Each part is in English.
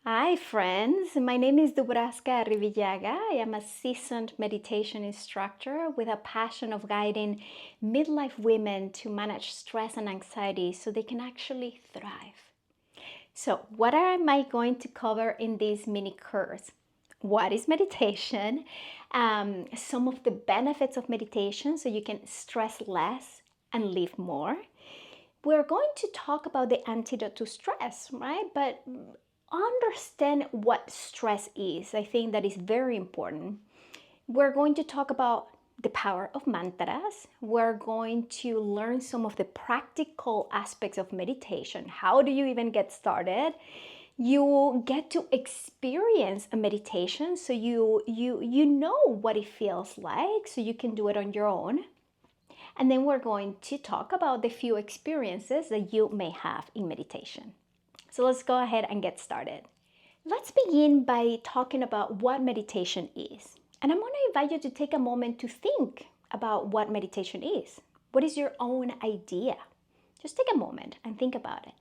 Hi, friends. My name is Dubraska Arrivillaga. I am a seasoned meditation instructor with a passion of guiding midlife women to manage stress and anxiety so they can actually thrive. So, what am I going to cover in this mini course? What is meditation? Some of the benefits of meditation so you can stress less and live more. We're going to talk about the antidote to stress, right? But understand what stress is. I think that is very important. We're going to talk about the power of mantras. We're going to learn some of the practical aspects of meditation. How do you even get started? You get to experience a meditation so you know what it feels like so you can do it on your own. And then we're going to talk about the few experiences that you may have in meditation. So let's go ahead and get started. Let's begin by talking about what meditation is. And I'm going to invite you to take a moment to think about what meditation is. What is your own idea? Just take a moment and think about it.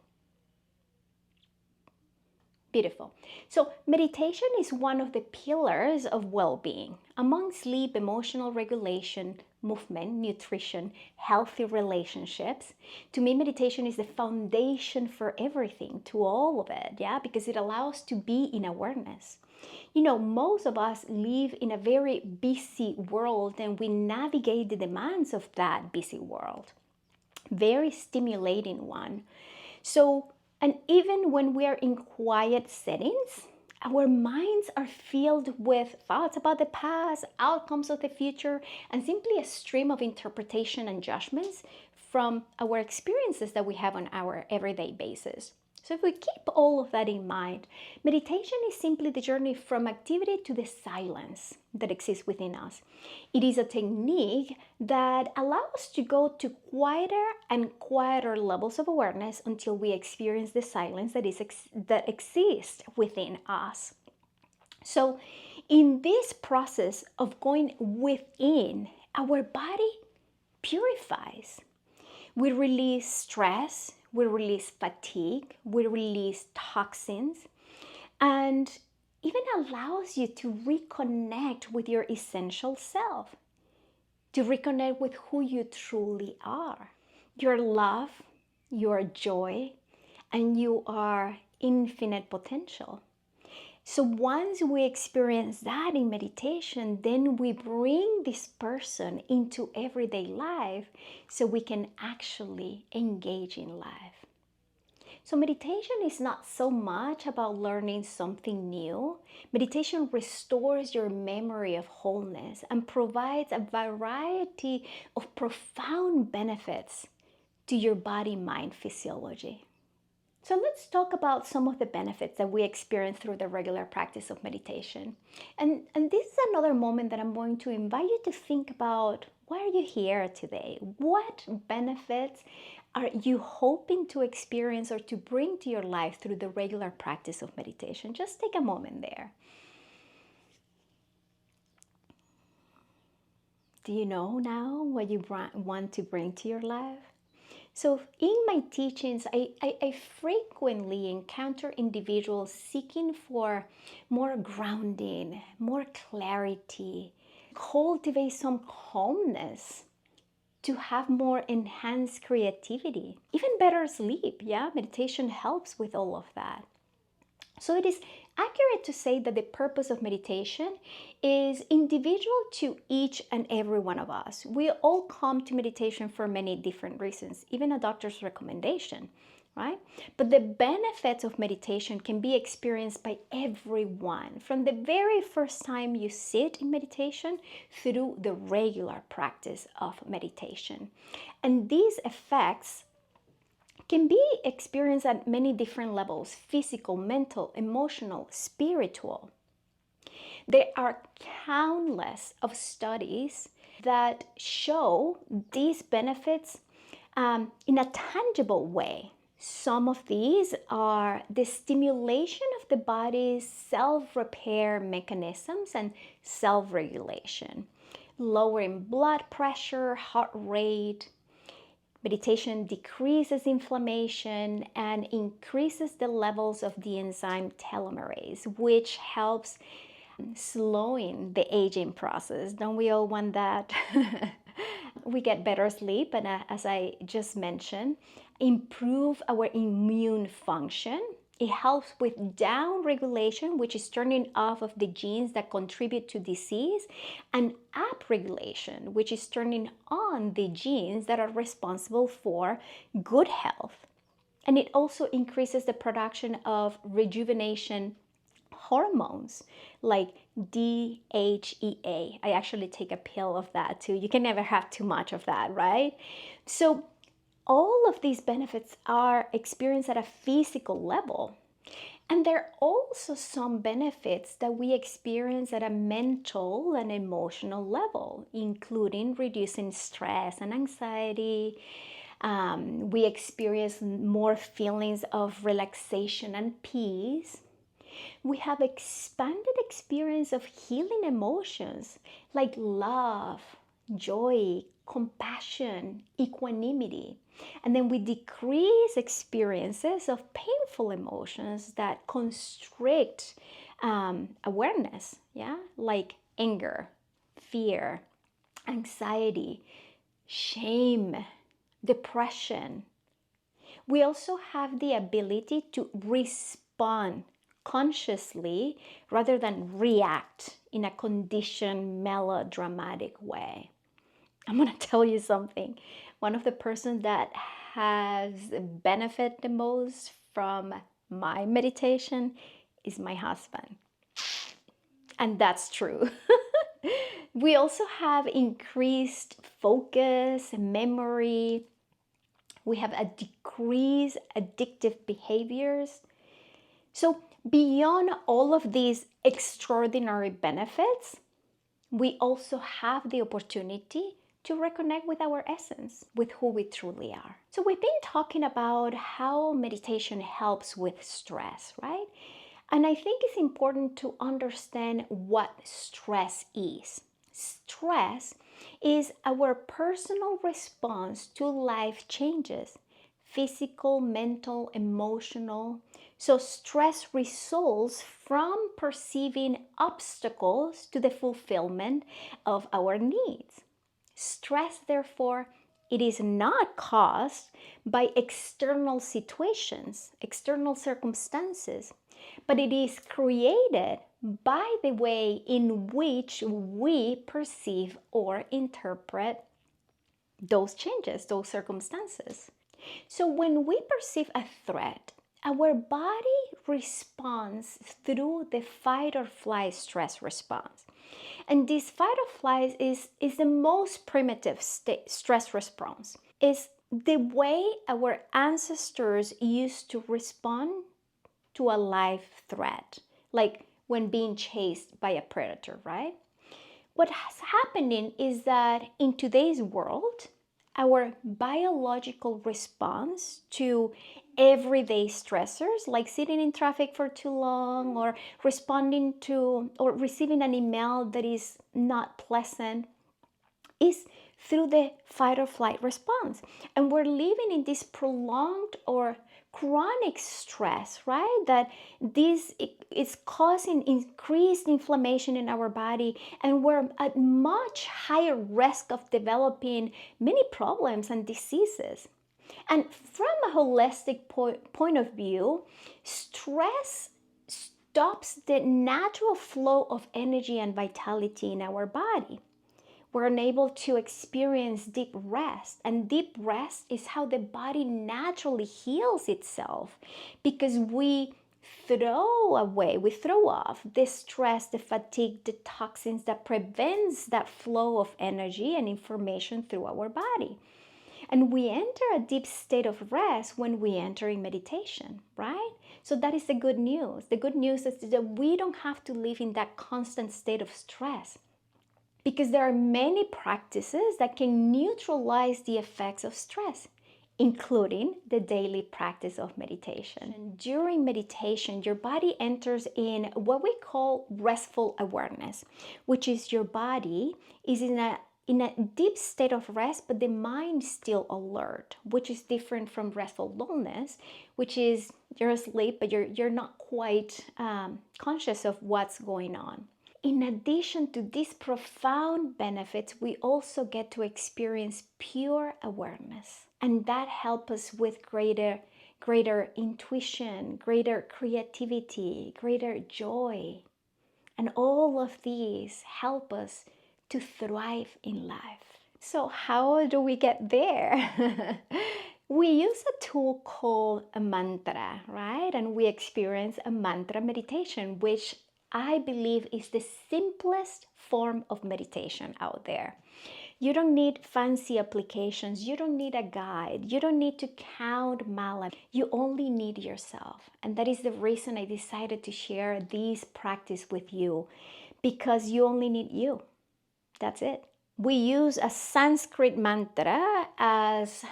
Beautiful. So, meditation is one of the pillars of well being. Among sleep, emotional regulation, movement, nutrition, healthy relationships, to me, meditation is the foundation for everything, to all of it, yeah, because it allows to be in awareness. You know, most of us live in a very busy world and we navigate the demands of that busy world. Very stimulating one. So, and even when we are in quiet settings, our minds are filled with thoughts about the past, outcomes of the future, and simply a stream of interpretation and judgments from our experiences that we have on our everyday basis. So, if we keep all of that in mind, meditation is simply the journey from activity to the silence that exists within us. It is a technique that allows us to go to quieter and quieter levels of awareness until we experience the silence that exists within us. So, in this process of going within, our body purifies. We release stress, we release fatigue, we release toxins, and even allows you to reconnect with your essential self, to reconnect with who you truly are, your love, your joy, and your infinite potential. So once we experience that in meditation, then we bring this person into everyday life so we can actually engage in life. So meditation is not so much about learning something new. Meditation restores your memory of wholeness and provides a variety of profound benefits to your body-mind physiology. So let's talk about some of the benefits that we experience through the regular practice of meditation. And this is another moment that I'm going to invite you to think about, why are you here today? What benefits are you hoping to experience or to bring to your life through the regular practice of meditation? Just take a moment there. Do you know now what you want to bring to your life? So, in my teachings, I frequently encounter individuals seeking for more grounding, more clarity, cultivate some calmness, to have more enhanced creativity, even better sleep. Yeah, meditation helps with all of that. So it is accurate to say that the purpose of meditation is individual to each and every one of us. We all come to meditation for many different reasons, even a doctor's recommendation, right? But the benefits of meditation can be experienced by everyone from the very first time you sit in meditation through the regular practice of meditation. And these effects can be experienced at many different levels: physical, mental, emotional, spiritual. There are countless of studies that show these benefits in a tangible way. Some of these are the stimulation of the body's self-repair mechanisms and self-regulation, lowering blood pressure, heart rate, Meditation decreases inflammation and increases the levels of the enzyme telomerase, which helps slowing the aging process. Don't we all want that? We get better sleep, and as I just mentioned, improve our immune function. It helps with down regulation, which is turning off of the genes that contribute to disease, and up regulation, which is turning on the genes that are responsible for good health. And it also increases the production of rejuvenation hormones like DHEA. I actually take a pill of that too. You can never have too much of that, right? So all of these benefits are experienced at a physical level. And there are also some benefits that we experience at a mental and emotional level, including reducing stress and anxiety. We experience more feelings of relaxation and peace. We have expanded experience of healing emotions like love, joy, compassion, equanimity. And then we decrease experiences of painful emotions that constrict awareness, yeah, like anger, fear, anxiety, shame, depression. We also have the ability to respond consciously rather than react in a conditioned melodramatic way. I'm going to tell you something. One of the persons that has benefited the most from my meditation is my husband. And that's true. We also have increased focus, memory. We have a decreased addictive behaviors. So beyond all of these extraordinary benefits, we also have the opportunity to reconnect with our essence, with who we truly are. So we've been talking about how meditation helps with stress, right? And I think it's important to understand what stress is. Stress is our personal response to life changes, physical, mental, emotional. So stress results from perceiving obstacles to the fulfillment of our needs. Stress, therefore, it is not caused by external situations, external circumstances, but it is created by the way in which we perceive or interpret those changes, those circumstances. So when we perceive a threat, our body responds through the fight or flight stress response. And this fight or flight is the most primitive stress response. It's the way our ancestors used to respond to a live threat, like when being chased by a predator, right? What's happening is that in today's world, our biological response to everyday stressors like sitting in traffic for too long or responding to or receiving an email that is not pleasant is through the fight or flight response. And we're living in this prolonged or chronic stress, right? That this is causing increased inflammation in our body, and we're at much higher risk of developing many problems and diseases. And from a holistic point of view, stress stops the natural flow of energy and vitality in our body. We're unable to experience deep rest. And deep rest is how the body naturally heals itself, because we throw off the stress, the fatigue, the toxins that prevents that flow of energy and information through our body. And we enter a deep state of rest when we enter in meditation, right? So that is the good news. The good news is that we don't have to live in that constant state of stress, because there are many practices that can neutralize the effects of stress, including the daily practice of meditation. And during meditation, your body enters in what we call restful awareness, which is your body is in in a deep state of rest, but the mind is still alert, which is different from restful dullness, which is you're asleep, but you're not quite conscious of what's going on. In addition to these profound benefits, we also get to experience pure awareness, and that helps us with greater intuition, greater creativity, greater joy. And all of these help us to thrive in life. So how do we get there? We use a tool called a mantra, right? And we experience a mantra meditation, which I believe is the simplest form of meditation out there. You don't need fancy applications. You don't need a guide. You don't need to count miles. You only need yourself. And that is the reason I decided to share this practice with you, because you only need you. That's it. We use a Sanskrit mantra as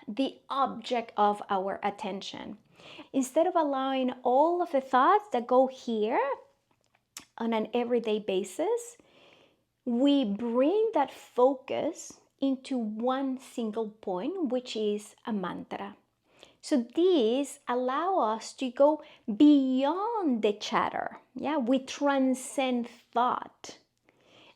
the object of our attention. Instead of allowing all of the thoughts that go here on an everyday basis, we bring that focus into one single point, which is a mantra. So these allow us to go beyond the chatter. Yeah, we transcend thought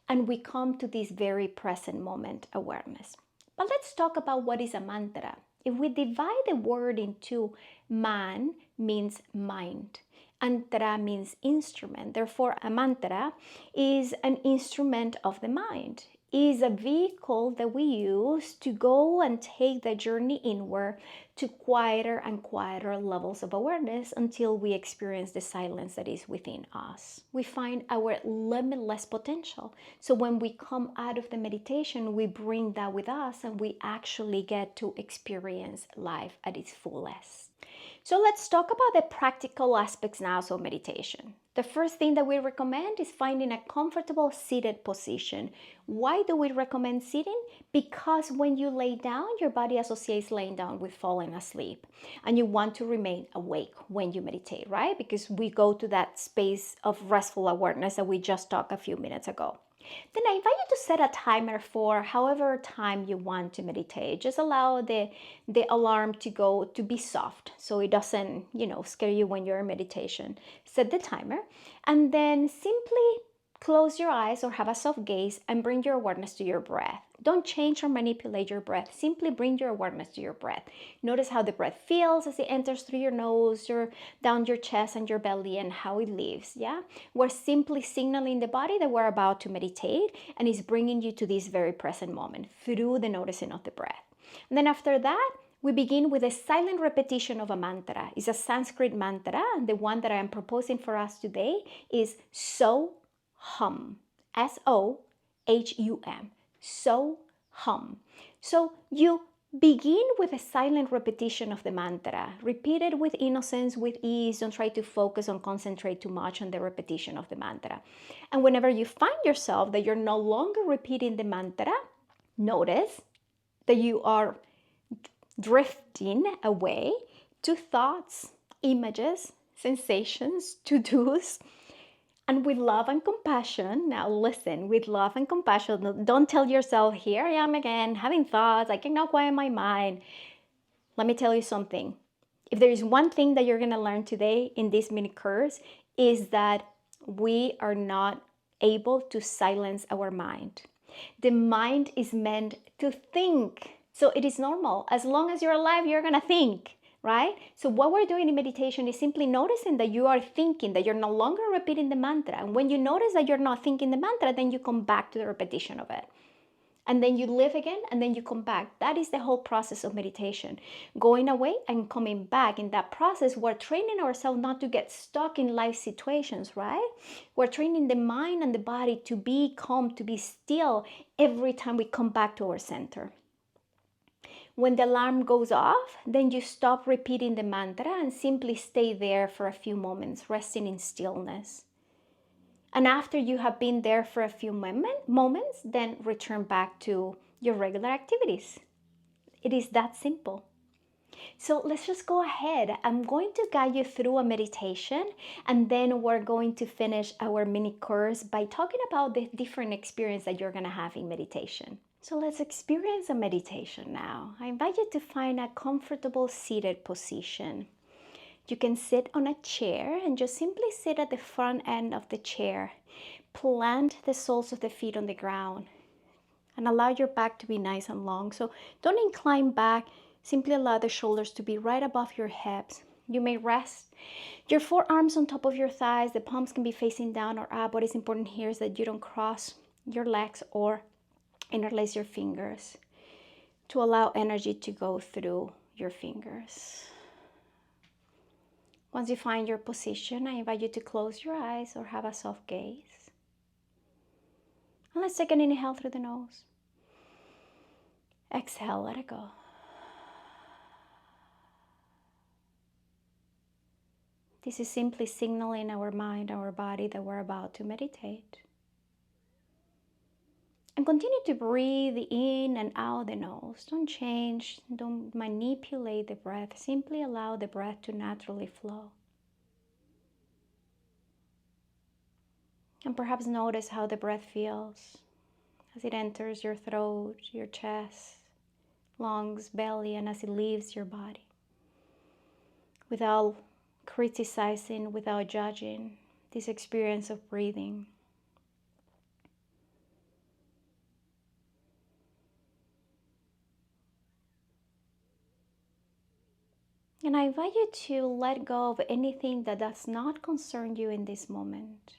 and we come to this very present moment awareness. But let's talk about what is a mantra. If we divide the word into man means mind, antra means instrument. Therefore, a mantra is an instrument of the mind, is a vehicle that we use to go and take the journey inward to quieter and quieter levels of awareness until we experience the silence that is within us. We find our limitless potential. So when we come out of the meditation, we bring that with us and we actually get to experience life at its fullest. So let's talk about the practical aspects now of meditation. The first thing that we recommend is finding a comfortable seated position. Why do we recommend sitting? Because when you lay down, your body associates laying down with falling asleep. And you want to remain awake when you meditate, right? Because we go to that space of restful awareness that we just talked a few minutes ago. Then I invite you to set a timer for however time you want to meditate. Just allow the alarm to go to be soft so it doesn't, scare you when you're in meditation. Set the timer and then simply close your eyes or have a soft gaze and bring your awareness to your breath. Don't change or manipulate your breath. Simply bring your awareness to your breath. Notice how the breath feels as it enters through your nose, down your chest and your belly, and how it leaves. Yeah, we're simply signaling the body that we're about to meditate, and it's bringing you to this very present moment through the noticing of the breath. And then after that, we begin with a silent repetition of a mantra. It's a Sanskrit mantra, and the one that I am proposing for us today is So-hum. S-O-H-U-M. So-hum. So you begin with a silent repetition of the mantra. Repeat it with innocence, with ease. Don't try to focus or concentrate too much on the repetition of the mantra. And whenever you find yourself that you're no longer repeating the mantra, notice that you are drifting away to thoughts, images, sensations, to-dos. And with love and compassion, now listen, with love and compassion, don't tell yourself, here I am again, having thoughts, I cannot quiet my mind. Let me tell you something. If there is one thing that you're going to learn today in this mini course, is that we are not able to silence our mind. The mind is meant to think. So it is normal. As long as you're alive, you're going to think. Right? So what we're doing in meditation is simply noticing that you are thinking, that you're no longer repeating the mantra. And when you notice that you're not thinking the mantra, then you come back to the repetition of it. And then you live again, and then you come back. That is the whole process of meditation. Going away and coming back. In that process, we're training ourselves not to get stuck in life situations, right? We're training the mind and the body to be calm, to be still every time we come back to our center. When the alarm goes off, then you stop repeating the mantra and simply stay there for a few moments, resting in stillness. And after you have been there for a few moments, then return back to your regular activities. It is that simple. So let's just go ahead. I'm going to guide you through a meditation, and then we're going to finish our mini course by talking about the different experience that you're going to have in meditation. So let's experience a meditation now. I invite you to find a comfortable seated position. You can sit on a chair and just simply sit at the front end of the chair. Plant the soles of the feet on the ground and allow your back to be nice and long. So don't incline back. Simply allow the shoulders to be right above your hips. You may rest your forearms on top of your thighs. The palms can be facing down or up. What is important here is that you don't cross your legs or interlace your fingers to allow energy to go through your fingers. Once you find your position, I invite you to close your eyes or have a soft gaze. And let's take an inhale through the nose. Exhale, let it go. This is simply signaling our mind, our body that we're about to meditate. And continue to breathe in and out the nose. Don't change, don't manipulate the breath. Simply allow the breath to naturally flow. And perhaps notice how the breath feels as it enters your throat, your chest, lungs, belly, and as it leaves your body. Without criticizing, without judging this experience of breathing. And I invite you to let go of anything that does not concern you in this moment.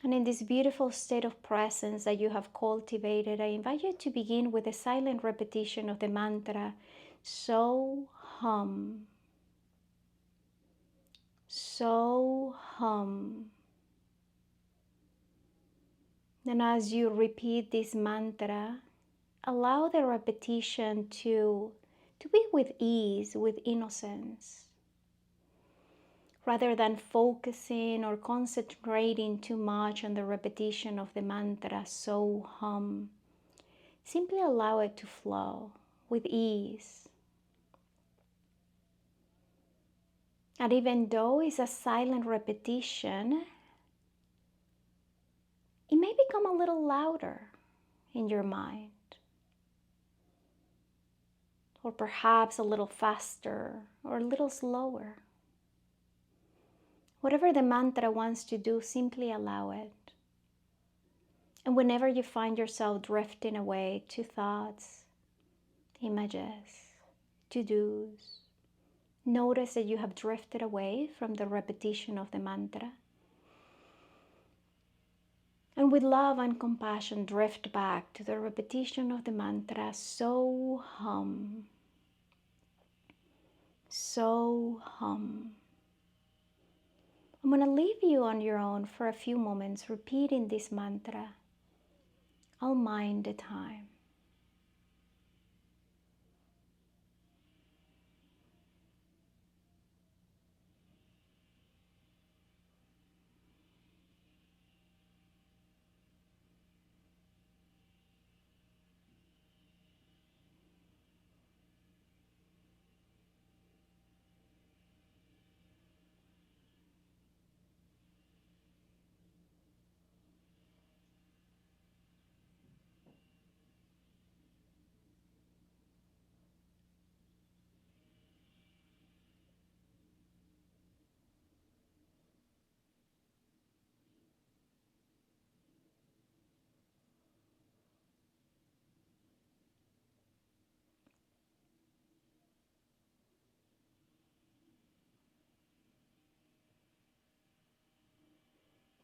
And in this beautiful state of presence that you have cultivated, I invite you to begin with a silent repetition of the mantra, so hum, so hum. And as you repeat this mantra, allow the repetition to be with ease, with innocence. Rather than focusing or concentrating too much on the repetition of the mantra, so hum, simply allow it to flow with ease. And even though it's a silent repetition, it may become a little louder in your mind. Or perhaps a little faster or a little slower. Whatever the mantra wants to do, simply allow it. And whenever you find yourself drifting away to thoughts, images, to-dos, notice that you have drifted away from the repetition of the mantra. And with love and compassion, drift back to the repetition of the mantra, so hum, so hum. I'm going to leave you on your own for a few moments repeating this mantra. I'll mind the time.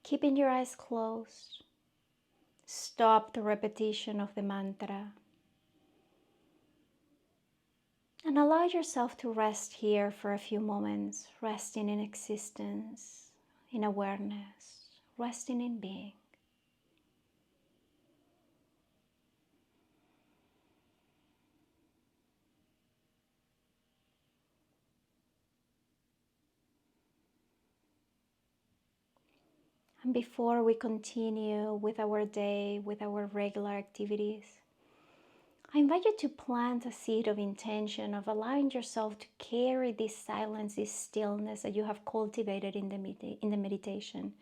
Keeping your eyes closed, stop the repetition of the mantra. And allow yourself to rest here for a few moments, resting in existence, in awareness, resting in being. And before we continue with our day, with our regular activities, I invite you to plant a seed of intention of allowing yourself to carry this silence, this stillness that you have cultivated in the meditation.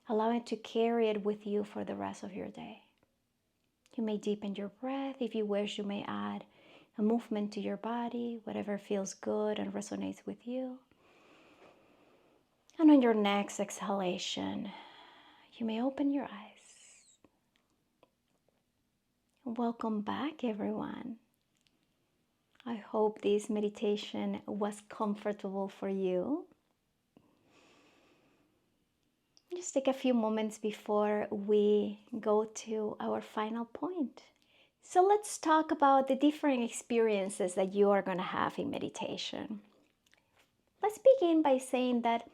Allow it to carry it with you for the rest of your day. You may deepen your breath. If you wish, you may add a movement to your body, whatever feels good and resonates with you. And on your next exhalation, you may open your eyes. Welcome back, everyone. I hope this meditation was comfortable for you. Just take a few moments before we go to our final point. So let's talk about the different experiences that you are going to have in meditation. Let's begin by saying that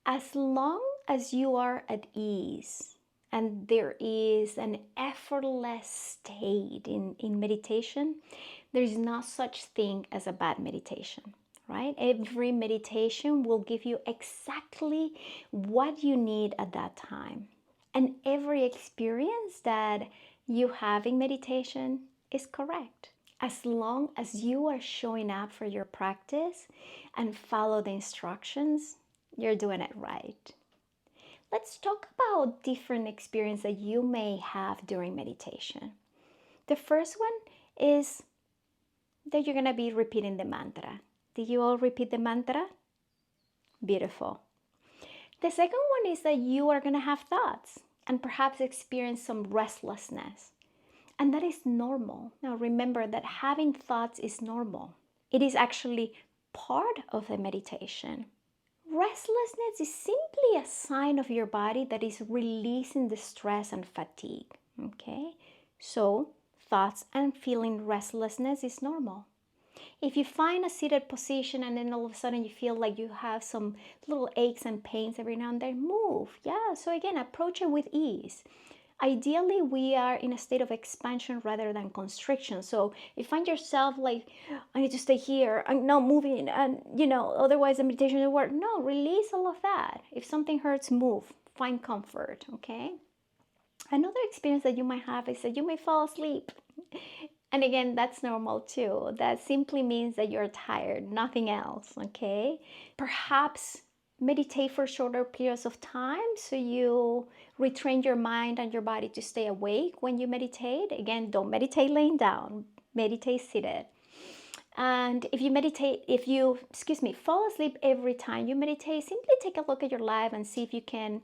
as long as you are at ease and there is an effortless state in meditation, there is no such thing as a bad meditation, right? Every meditation will give you exactly what you need at that time. And every experience that you have in meditation is correct. As long as you are showing up for your practice and follow the instructions, you're doing it right. Let's talk about different experiences that you may have during meditation. The first one is that you're going to be repeating the mantra. Did you all repeat the mantra? Beautiful. The second one is that you are going to have thoughts and perhaps experience some restlessness. And that is normal. Now remember that having thoughts is normal. It is actually part of the meditation. Restlessness is simply a sign of your body that is releasing the stress and fatigue. Okay? So thoughts and feeling restlessness is normal. If you find a seated position and then all of a sudden you feel like you have some little aches and pains every now and then, move. Yeah, so again, approach it with ease. Ideally, we are in a state of expansion rather than constriction. So if you find yourself like, I need to stay here, I'm not moving, and otherwise the meditation doesn't work. No, release all of that. If something hurts, move. Find comfort, okay? Another experience that you might have is that you may fall asleep. And again, that's normal too. That simply means that you're tired, nothing else, okay? Perhaps meditate for shorter periods of time so you retrain your mind and your body to stay awake when you meditate. Again, don't meditate laying down, meditate seated. And if you fall asleep every time you meditate, simply take a look at your life and see if you can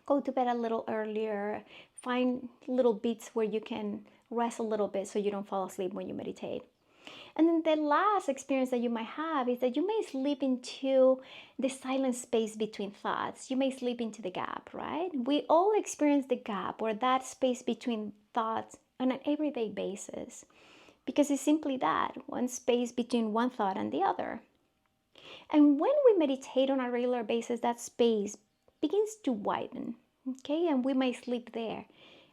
go to bed a little earlier. Find little bits where you can rest a little bit so you don't fall asleep when you meditate. And then the last experience that you might have is that you may slip into the silent space between thoughts. You may slip into the gap, right? We all experience the gap or that space between thoughts on an everyday basis because it's simply that, one space between one thought and the other. And when we meditate on a regular basis, that space begins to widen, okay? And we may sleep there.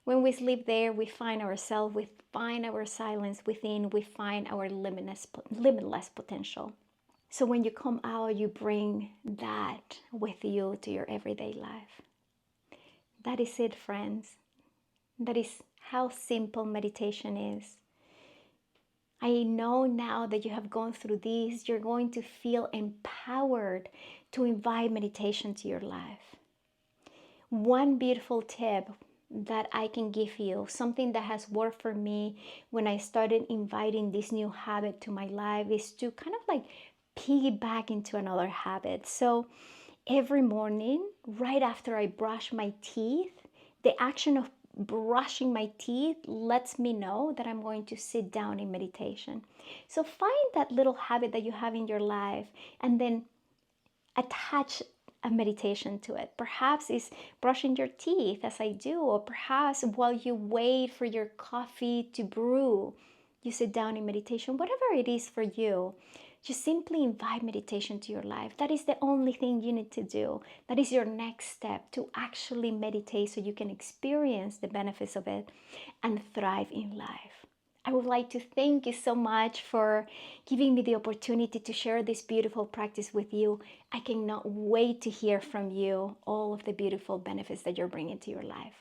When we sleep there, we find ourselves, we find our silence within, we find our limitless potential. So when you come out, you bring that with you to your everyday life. That is it, friends. That is how simple meditation is. I know now that you have gone through this, you're going to feel empowered to invite meditation to your life. One beautiful tip that I can give you, something that has worked for me when I started inviting this new habit to my life, is to kind of like piggyback into another habit. So every morning, right after I brush my teeth, the action of brushing my teeth lets me know that I'm going to sit down in meditation. So find that little habit that you have in your life and then attach a meditation to it. Perhaps it's brushing your teeth as I do, or perhaps while you wait for your coffee to brew, you sit down in meditation. Whatever it is for you, just simply invite meditation to your life. That is the only thing you need to do. That is your next step to actually meditate so you can experience the benefits of it and thrive in life. I would like to thank you so much for giving me the opportunity to share this beautiful practice with you. I cannot wait to hear from you all of the beautiful benefits that you're bringing to your life.